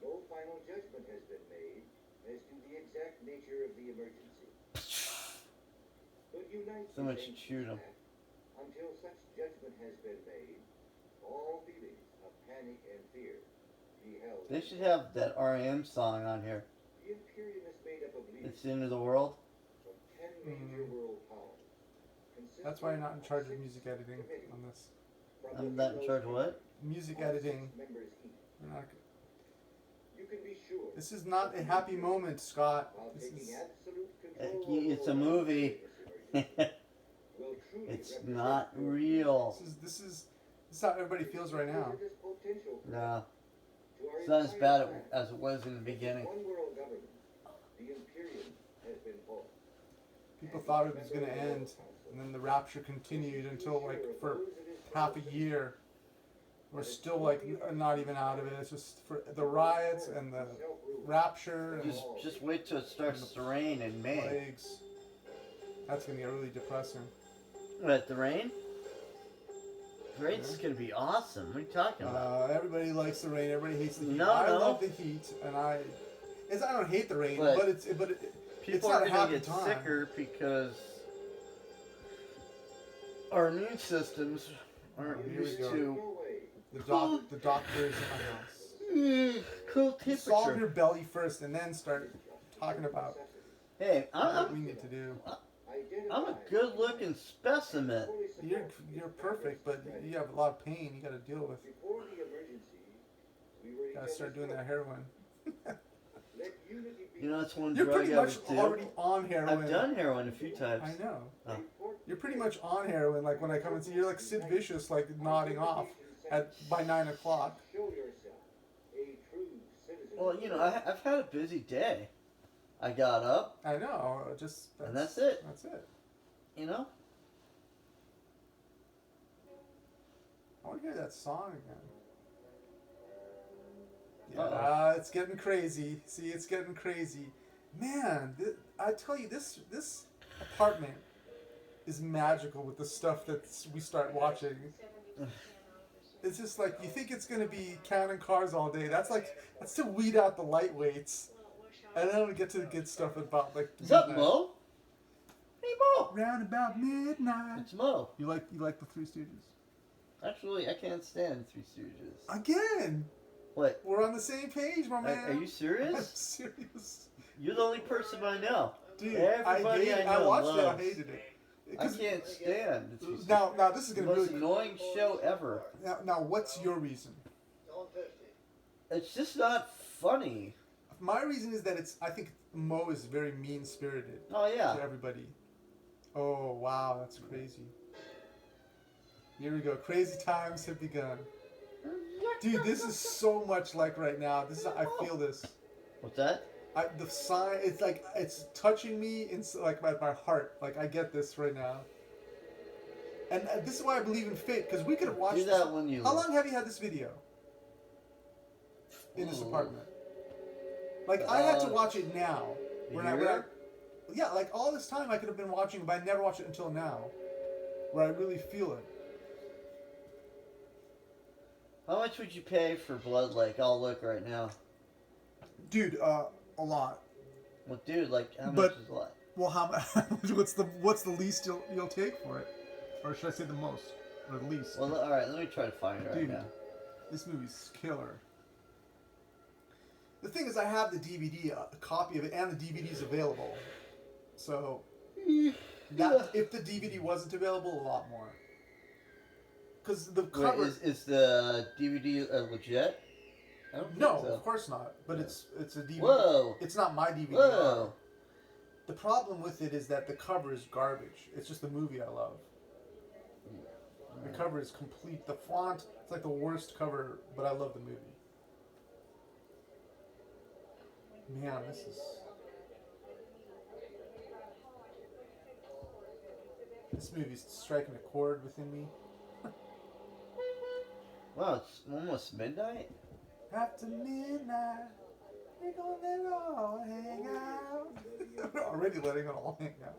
no final judgment has been made as to the exact nature of the emergency. But Unite So much remains shoot 'em. that until such judgment has been made, all feelings of panic and fear be held. They should have that REM song on here. The Imperium is made up of leaders It's the end of the world. from 10 major world powers. That's why you're not in charge of music editing on this. I'm not in charge of what? Music editing. Members each. You're not- You can be sure. This is not a happy moment, Scott. While This taking is. absolute control It's a over movie. this emergency, will truly It's represent not your real. This is how everybody feels right now. tremendous potential No. to our It's not as entire bad planet. as it was in the beginning. One world government, the Imperium has been born. People thought it was going to end, and then the rapture continued until like for half a year. We're still like not even out of it. It's just for the riots and the rapture and Just wait till it starts to rain in May. plagues. That's going to get really depressing. What, the rain? The rain's gonna be awesome. What are you talking about? Everybody likes the rain. Everybody hates the heat. No, I no. love the heat, and I don't hate the rain, But but it's People not are a gonna happy get time. sicker because our immune systems aren't Here we used go. to the doctors in the house. cold Solve your temperature. belly first, and then start talking about Hey, what we need to do. I'm a good-looking specimen. You're perfect, but you have a lot of pain you got to deal with. Before the emergency, we were Got to start doing that heroin. Let unity be You know, that's one You're drug pretty I much would do. already on heroin. I've done heroin a few times. I know. Oh. You're pretty much on heroin. Like when I come and see you, you're like Sid Vicious, like nodding off by 9 o'clock. show yourself a true citizen. Well, you know, I've had a busy day. I got up, I know. Just and that's it. That's it. You know? I want to hear that song again. Yeah, Uh-oh. it's getting crazy. See, it's getting crazy. Man, I tell you, this apartment is magical with the stuff that we start watching. It's just like, you think it's going to be counting cars all day. That's to weed out the lightweights. And then we get to the good stuff about, like, Is that midnight. Mo? Hey, Mo. Round about midnight. It's Mo. You like the Three Stooges? Actually, I can't stand Three Stooges. Again! What? We're on the same page, my man. Are you serious? I'm serious. You're the only person I know. Dude, Everybody I I know watched it, I loves. hated it. I can't stand the Three Stooges. Now this is The going to most really... annoying show ever. Now, what's your reason? It's just not funny. My reason is that I think Mo is very mean-spirited Oh, yeah. to everybody. Oh, wow, that's crazy. Here we go. Crazy times have begun. Dude, this is so much like right now. I feel this. What's that? The sign, it's like, it's touching me in like my heart. Like, I get this right now. And this is why I believe in fate, because we could have watched Do that when you... How long have you had this video? In this apartment? Like, I had to watch it now. Yeah, like all this time I could have been watching, but I never watched it until now. Where I really feel it. How much would you pay for Blood Lake? I'll look right now. Dude, a lot. Well, dude, like, how much is a lot? Well, what's the least you'll take for it? Or should I say the most? Or the least? Well, alright, let me try to find it right now. This movie's killer. The thing is, I have the DVD, a copy of it, and the DVD's available. So, if the DVD wasn't available, a lot more. Because the cover... Wait, is the DVD legit? I don't think so. Of course not. But it's a DVD. Whoa! It's not my DVD. Whoa! The problem with it is that the cover is garbage. It's just the movie I love. The cover is complete. The font, it's like the worst cover, but I love the movie. Man, this is... This movie's striking a chord within me. Wow, it's almost midnight? After midnight, we're gonna let it all hang out. Already letting it all hang out.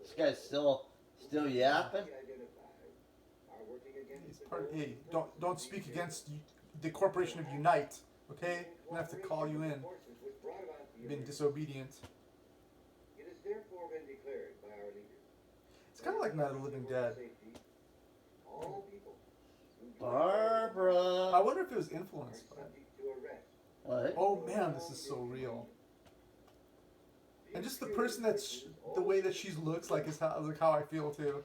This guy's still yapping? Hey, don't speak against the Corporation of Unite, okay? I'm gonna have to call you in. You've been disobedient. It is therefore been declared by our leaders. It's kind of like Night of the Living Dead. All people. Barbara! I wonder if it was influenced by it. What? Oh man, this is so real. And just the person the way that she looks like is how I feel too.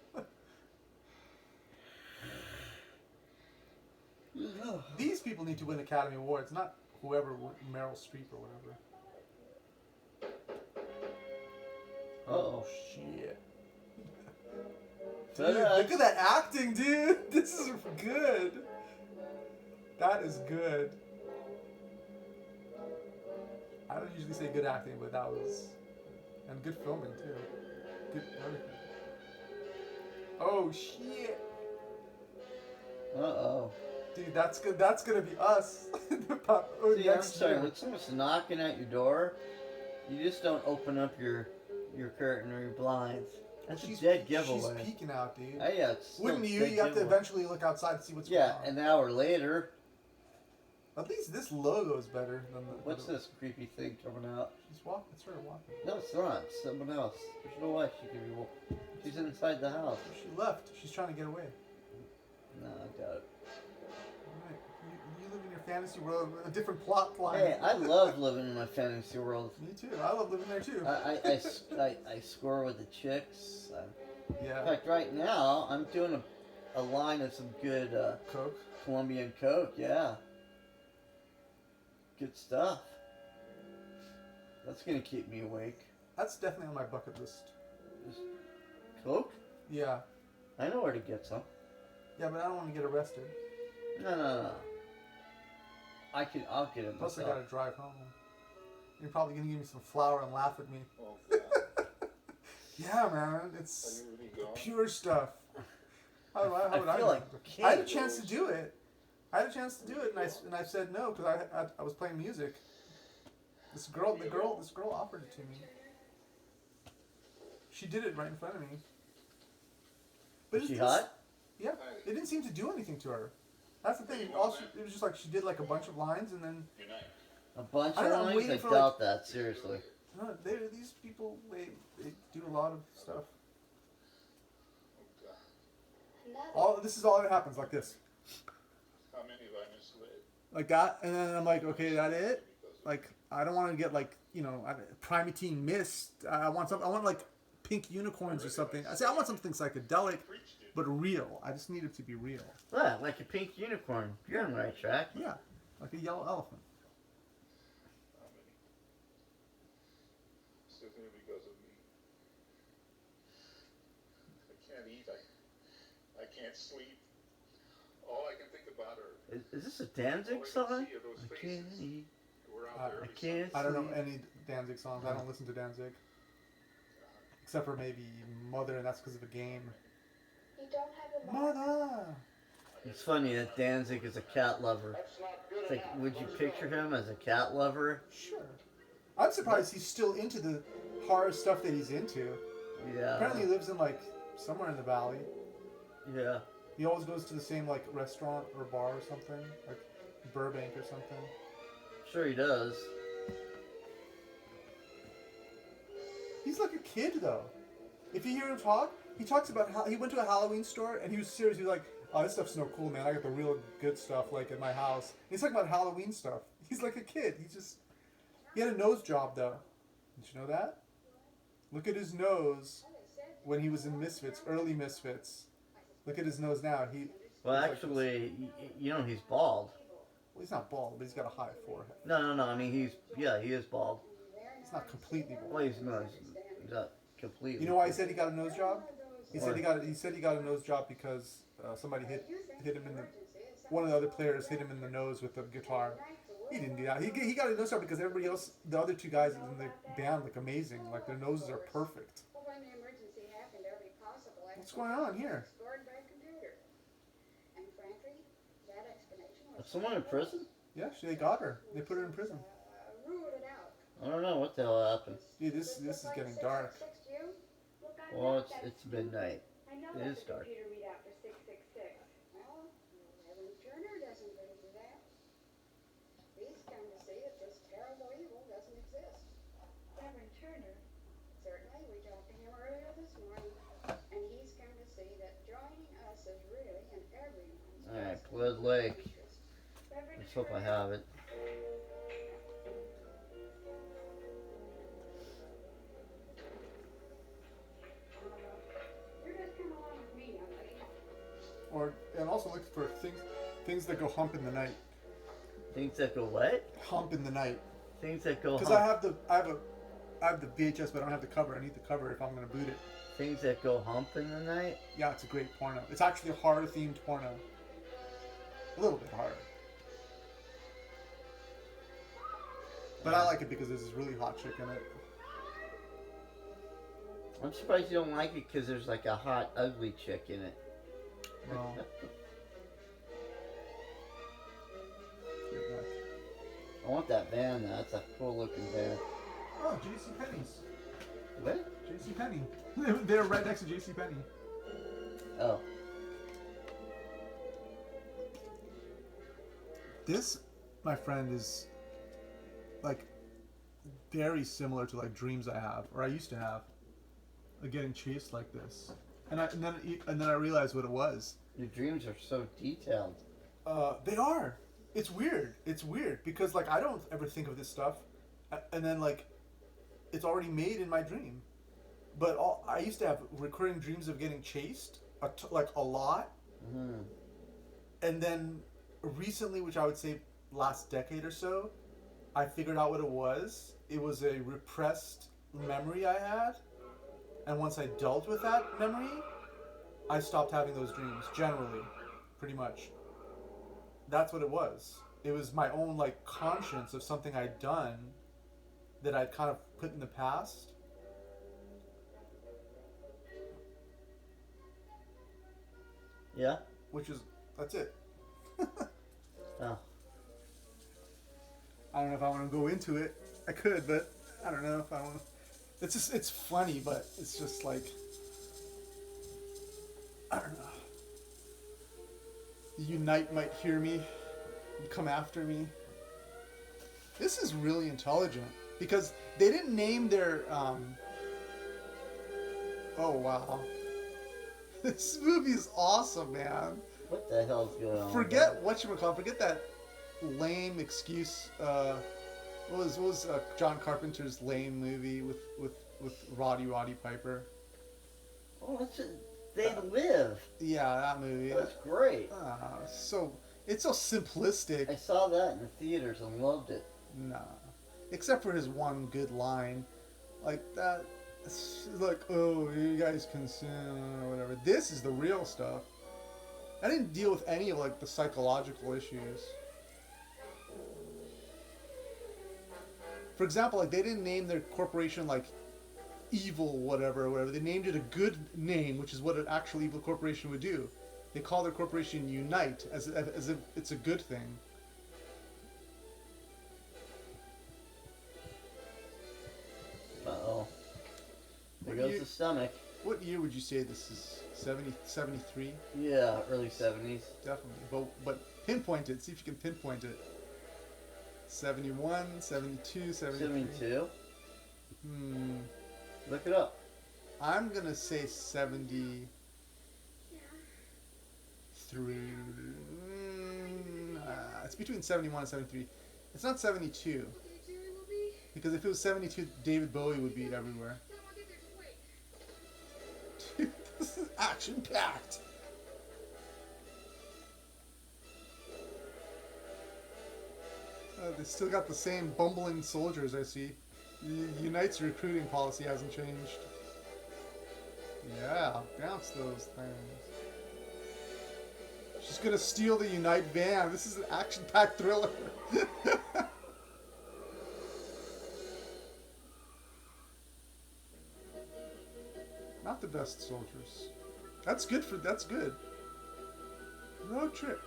These people need to win Academy Awards, not whoever, Meryl Streep or whatever. Oh shit. Dude, look at that acting, dude! This is good! That is good. I don't usually say good acting, but that was... And good filming, too. Good everything. Oh, shit! Uh-oh. Dude, that's good. That's gonna be us. See, I'm sorry, when someone's knocking at your door, you just don't open up your curtain or your blinds. That's a dead giveaway. She's peeking out, dude. Oh, yeah, it's Wouldn't you? You have to eventually look outside to see what's going on. Yeah, an hour later. At least this logo is better than the... What's this creepy thing coming out? She's walking. It's her walking. No, it's not. It's someone else. There's no way she could be walking. She's inside the house. She left. She's trying to get away. No, I doubt it. Alright. You live in your fantasy world, a different plot line. Hey, I love living in my fantasy world. Me too. I love living there too. I score with the chicks. Yeah. In fact, right now, I'm doing a line of some good Coke. Colombian Coke, yeah. Good stuff. That's gonna keep me awake. That's definitely on my bucket list. Coke? Yeah. I know where to get some. Yeah, but I don't want to get arrested. No. I'll get it Plus, myself. I gotta drive home. You're probably gonna give me some flour and laugh at me. Oh, God. Yeah, man. It's pure stuff. How would I feel know? like I had a king. chance to do it. And I said no because I was playing music. This girl offered it to me. She did it right in front of me. Was she hot? Yeah, it didn't seem to do anything to her. That's the thing. Also, it was just like she did like a bunch of lines and then. A bunch I of don't know, I'm lines? waiting I for, doubt that, seriously. No, these people they do a lot of stuff. This is all that happens like this. How many have I misled? Like that, and then I'm like, okay, that it? Like, I don't want to get like, Primatine Mist. I want like pink unicorns or something. I want something psychedelic, but real. I just need it to be real. Yeah, like a pink unicorn. You're on the right track. Yeah, like a yellow elephant. How many? Simply because of me. I can't eat. I can't sleep. All I can think about are... Is this a Danzig song? I can't eat. I can't. I don't know any Danzig songs. I don't listen to Danzig. Except for maybe Mother, and that's because of a game. You don't have a Mother! It's funny that Danzig is a cat lover. It's like, would you picture him as a cat lover? Sure. I'm surprised he's still into the horror stuff that he's into. Yeah. Apparently he lives in like somewhere in the valley. Yeah. He always goes to the same like restaurant or bar or something, like Burbank or something. Sure he does. He's like a kid though. If you hear him talk, he talks about how he went to a Halloween store and he was serious. He was like, "Oh, this stuff's no cool, man. I got the real good stuff like in my house." And he's talking about Halloween stuff. He's like a kid. He had a nose job though. Did you know that? Look at his nose when he was in Misfits, early Misfits. Look at his nose now. Well, actually, like he's bald. Well, he's not bald, but he's got a high forehead. No. I mean, he is bald. He's not completely bald. Well, he's not completely. You know why he said he got a nose job? He said he got a nose job because somebody hit him in the. One of the other players hit him in the nose with a guitar. He didn't do that. He got a nose job because everybody else, the other two guys in the band, look amazing. Like their noses are perfect. What's going on here? Is someone in prison? Yeah, they got her. They put her in prison. I don't know what the hell happened. Dude, this is getting dark. Well, it's midnight. It is dark. Reverend Turner? Certainly, we talked to him earlier this morning, and he's come to see that joining us is really in everyone's Alright, Blood Lake. Let's hope I have it. You're just come along with me, young lady. And also look for things that go hump in the night. Things that go what? Hump in the night. Things that go hump. Because I have the VHS, but I don't have the cover. I need the cover if I'm gonna boot it. Things that go hump in the night? Yeah, it's a great porno. It's actually a horror-themed porno. A little bit horror. But I like it because there's this really hot chick in it. I'm surprised you don't like it because there's like a hot, ugly chick in it. Well, I want that van though. That's a cool looking van. oh, JCPenney's. What? JCPenney. They're right next to JCPenney. Oh. This, my friend, is like very similar to like dreams I have, or I used to have, like getting chased like this. And then I realized what it was. Your dreams are so detailed. They are. It's weird. It's weird because like I don't ever think of this stuff, and then like it's already made in my dream. But I used to have recurring dreams of getting chased, like a lot. Mm-hmm. And then recently, which I would say last decade or so, I figured out what it was. It was a repressed memory I had. And once I dealt with that memory, I stopped having those dreams, generally, pretty much. That's what it was. It was my own like conscience of something I'd done that I'd kind of put in the past. Yeah. That's it. Oh. I don't know if I want to go into it. I could, but I don't know if I want to. It's funny, but it's just like, I don't know. The Unite might hear me and come after me. This is really intelligent because they didn't name their. Oh wow, this movie is awesome, man. What the hell's going on? Forget whatchamacallit. Forget that lame excuse. What was John Carpenter's lame movie with Roddy Piper? Oh, They Live. Yeah, that movie. That's great. So it's so simplistic. I saw that in the theaters and loved it. Nah, except for his one good line, like that. It's like, oh, you guys consume or whatever. This is the real stuff. I didn't deal with any of like the psychological issues. For example, like they didn't name their corporation like evil whatever. They named it a good name, which is what an actual evil corporation would do. They call their corporation Unite as if it's a good thing. Uh-oh. There goes the stomach. What year would you say this is? 73? Yeah, early 70s. Definitely. But pinpoint it. See if you can pinpoint it. 71, 72, 73. 72? Look it up. I'm going to say 73. It's between 71 and 73. It's not 72. Because if it was 72, David Bowie would be everywhere. Dude, this is action-packed. They still got the same bumbling soldiers, I see. Unite's recruiting policy hasn't changed. Yeah, bounce those things. She's gonna steal the Unite van. This is an action-packed thriller. Not the best soldiers. That's good. Road trip.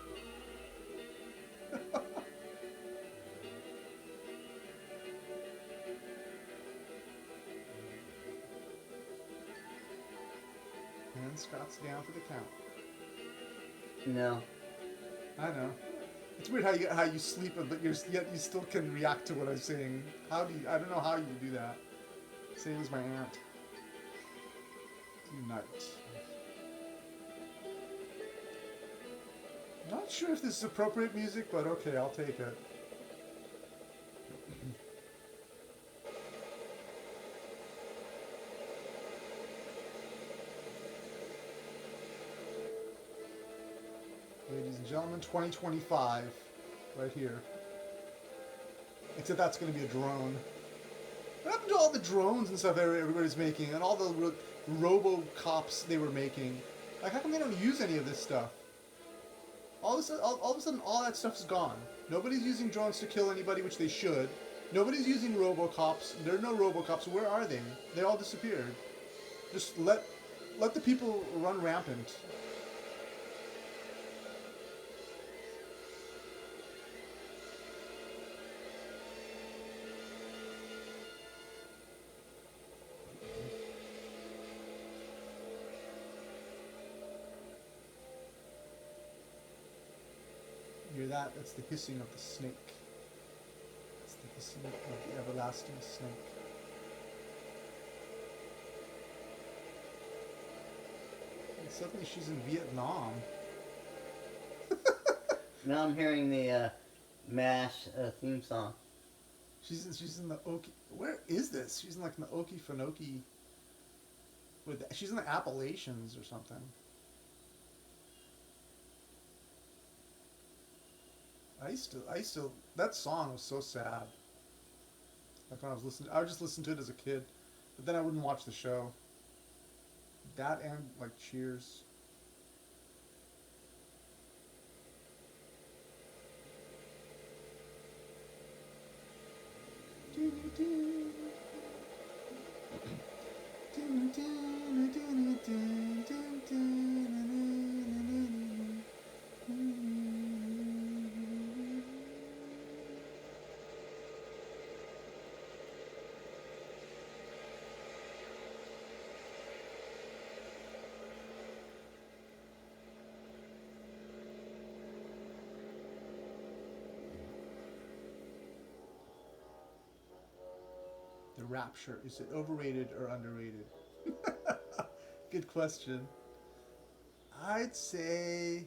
And Scott's down for the count. No. I know. It's weird how you sleep, but yet you still can react to what I'm saying. I don't know how you do that. Same as my aunt. Unite. Not sure if this is appropriate music, but okay, I'll take it. Ladies and gentlemen, 2025, right here. Except that's going to be a drone. What happened to all the drones and stuff everybody's making, and all the robo-cops they were making? Like, how come they don't use any of this stuff? All of a sudden, all that stuff's gone. Nobody's using drones to kill anybody, which they should. Nobody's using robo-cops. There are no robo-cops. Where are they? They all disappeared. Just let the people run rampant. Hear that? That's the hissing of the snake. That's the hissing of the everlasting snake. And suddenly she's in Vietnam. Now I'm hearing the MASH theme song. She's in the Okie. Where is this? She's in like in the Okefenokee. She's in the Appalachians or something. I used to, that song was so sad. Like when I would just listen to it as a kid, but then I wouldn't watch the show. That and like Cheers. rapture? Is it overrated or underrated? Good question. I'd say,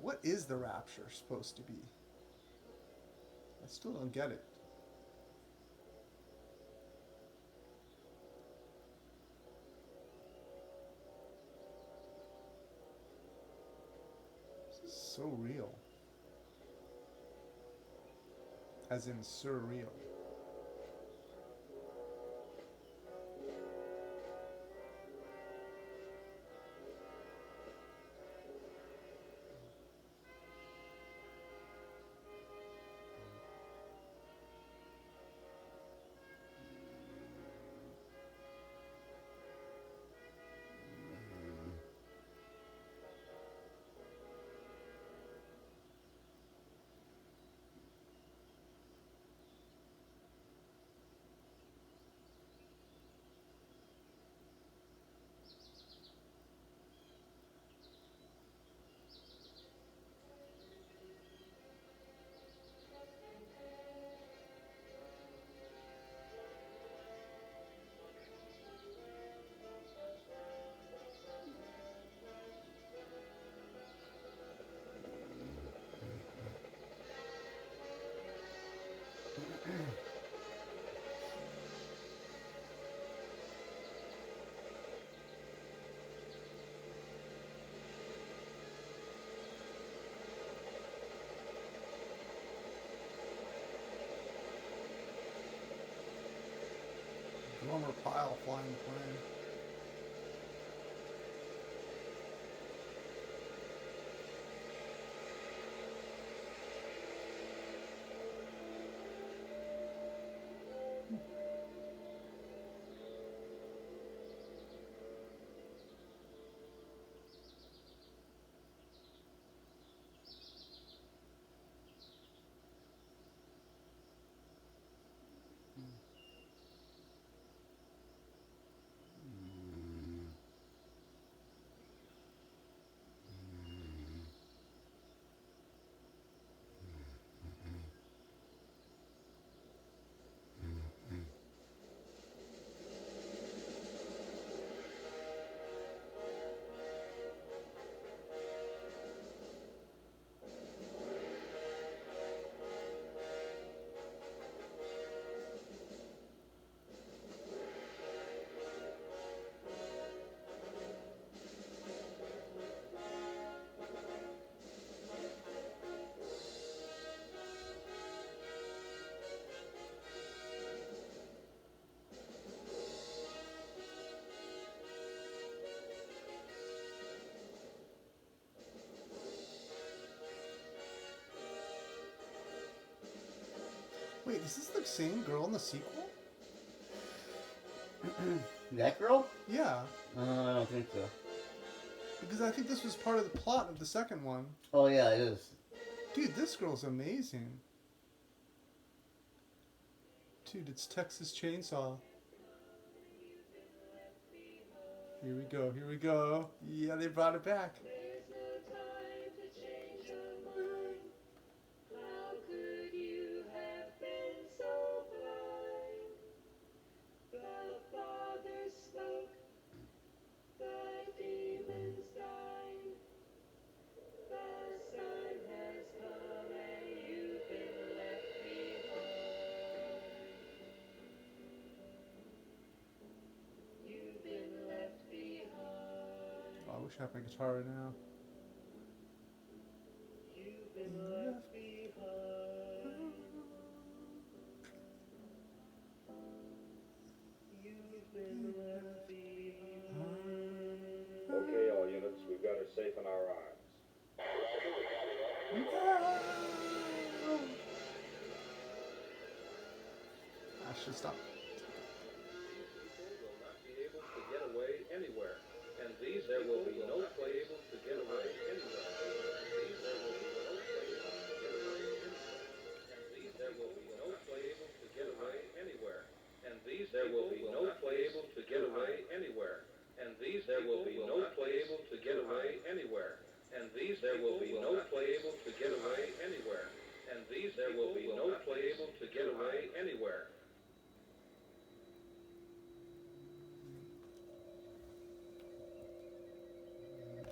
what is the rapture supposed to be? I still don't get it. This is so real. As in surreal. Gomer Pyle flying the plane. Wait, is this the same girl in the sequel? That girl? Yeah. I don't think so. Because I think this was part of the plot of the second one. Oh yeah, it is. Dude, this girl's amazing. Dude, it's Texas Chainsaw. Here we go, here we go. Yeah, they brought it back. Oh, I wish I had my guitar right now. You've been left behind. You've been left behind. Okay, all units, we've got her safe in our arms. I should stop. People will not be able to get away anywhere, and these there will be no place able to get away anywhere. These there will be no place able to get away anywhere, and these there will be no place able to get away anywhere, and these there will be no place able to get away anywhere, and these there will be no place able to get away anywhere, and these there will be no